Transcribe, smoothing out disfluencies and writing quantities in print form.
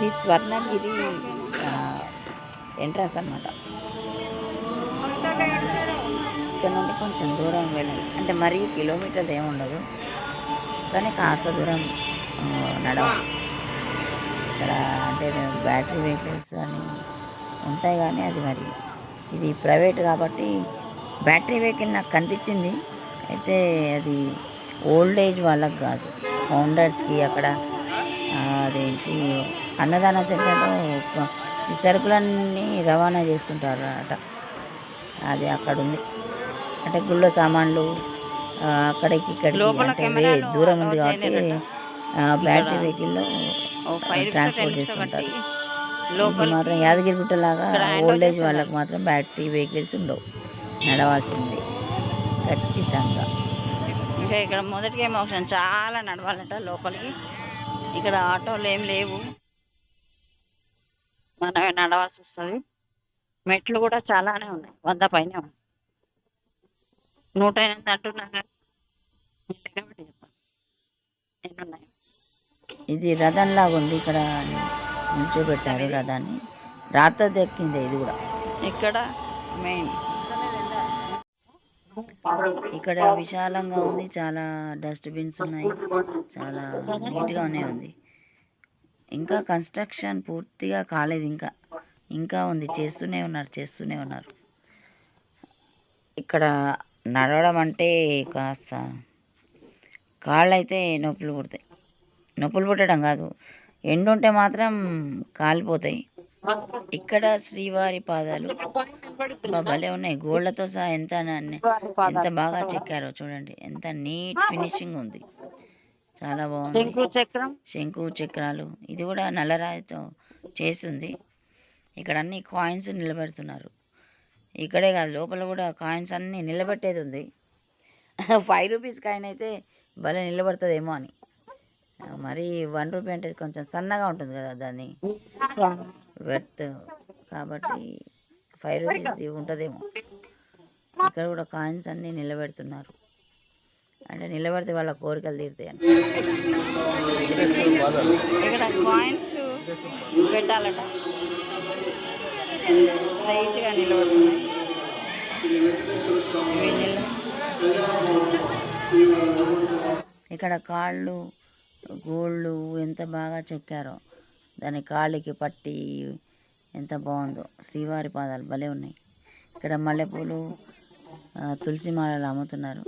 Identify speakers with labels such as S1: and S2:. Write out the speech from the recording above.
S1: ఇది స్వర్ణగిరి ఎంట్రన్స్ అన్నమాట. ఇక్కడ నుండి కొంచెం దూరం వెళ్ళాలి, అంటే మరీ కిలోమీటర్లు ఏముండదు, కానీ కాస్త దూరం నడవాలి. ఇక్కడ అంటే బ్యాటరీ వెహికల్స్ అని ఉంటాయి, కానీ అది మరి ఇది ప్రైవేట్ కాబట్టి బ్యాటరీ వెహికల్ నాకు కనిపించింది. అయితే అది ఓల్డ్ ఏజ్ వాళ్ళకి కాదు, ఫౌండర్స్కి. అక్కడ అదేంటి అన్నదాన సెంటర్లో ఈ సరుకులన్నీ రవాణా చేస్తుంటారు అట. అది అక్కడ ఉంది, అంటే గుళ్ళో సామాన్లు అక్కడికి ఇక్కడికి అంటే దూరం ఉంది కాబట్టి బ్యాటరీ వెహికల్లో ట్రాన్స్పోర్ట్ చేస్తుంటారు. ఇది మాత్రం యాదగిరిగుట్ట లాగా ఓల్డ్ ఏజ్ వాళ్ళకి మాత్రం బ్యాటరీ వెహికల్స్ ఉండవు, నడవాల్సిందే ఖచ్చితంగా.
S2: ఇంకా ఇక్కడ మొదటికి ఏమో చాలా నడవాలంట లోపలికి. ఇక్కడ ఆటోలు ఏం లేవు, మనమే నడవాల్సి వస్తుంది. మెట్లు కూడా చాలానే ఉన్నాయి, 100 పైన 108 అంటున్నారు కాబట్టి చెప్పాలి ఎన్నున్నాయి.
S1: ఇది రథంలాగా ఉంది, ఇక్కడ నిల్చోబెట్టారు రథాన్ని, రాత్రి దక్కింది ఇది కూడా.
S2: ఇక్కడ మెయిన్
S1: ఇక్కడ విశాలంగా ఉంది, చాలా డస్ట్బిన్స్ ఉన్నాయి, చాలా నీట్గానే ఉంది. ఇంకా కన్స్ట్రక్షన్ పూర్తిగా కాలేదు, ఇంకా ఉంది, చేస్తూనే ఉన్నారు. ఇక్కడ నడవడం అంటే కాస్త కాళ్ళు అయితే నొప్పులు పుట్టడం కాదు, ఎండుంటే మాత్రం కాలిపోతాయి. ఇక్కడ శ్రీవారి పాదాలు భలే ఉన్నాయి, గోళ్లతో సహా ఎంత బాగా చెక్కారో చూడండి, ఎంత నీట్ ఫినిషింగ్ ఉంది, చాలా బాగుంది. శంకు చక్రాలు, ఇది కూడా నల్లరాయితో చేసింది. ఇక్కడ అన్ని కాయిన్స్ నిలబెడుతున్నారు, ఇక్కడే కాదు లోపల కూడా కాయిన్స్ అన్నీ నిలబెట్టేది ఉంది. 5 రూపీస్ కాయిన్ అయితే భలే నిలబడుతుందేమో అని. మరి 1 రూపీ అంటే కొంచెం సన్నగా ఉంటుంది కదా, దాన్ని వెర్త్ కాబట్టి 5 రూపీస్ది ఉంటుందేమో. ఇక్కడ కూడా కాయిన్స్ అన్నీ నిలబెడుతున్నారు, అంటే నిలబడితే వాళ్ళ కోరికలు తీరుతాయని.
S2: ఇక్కడ కాయిన్స్ పెట్టాలట, స్ట్రైట్గా నిలబడుతున్నాయి.
S1: ఇక్కడ కాళ్ళు గోళ్ళు ఎంత బాగా చెక్కారో, దాని కాళ్ళకి పట్టి ఎంత బాగుందో. శ్రీవారి పాదాలు భలే ఉన్నాయి. ఇక్కడ మల్లెపూలు తులసి మాలలు అమ్ముతున్నారు.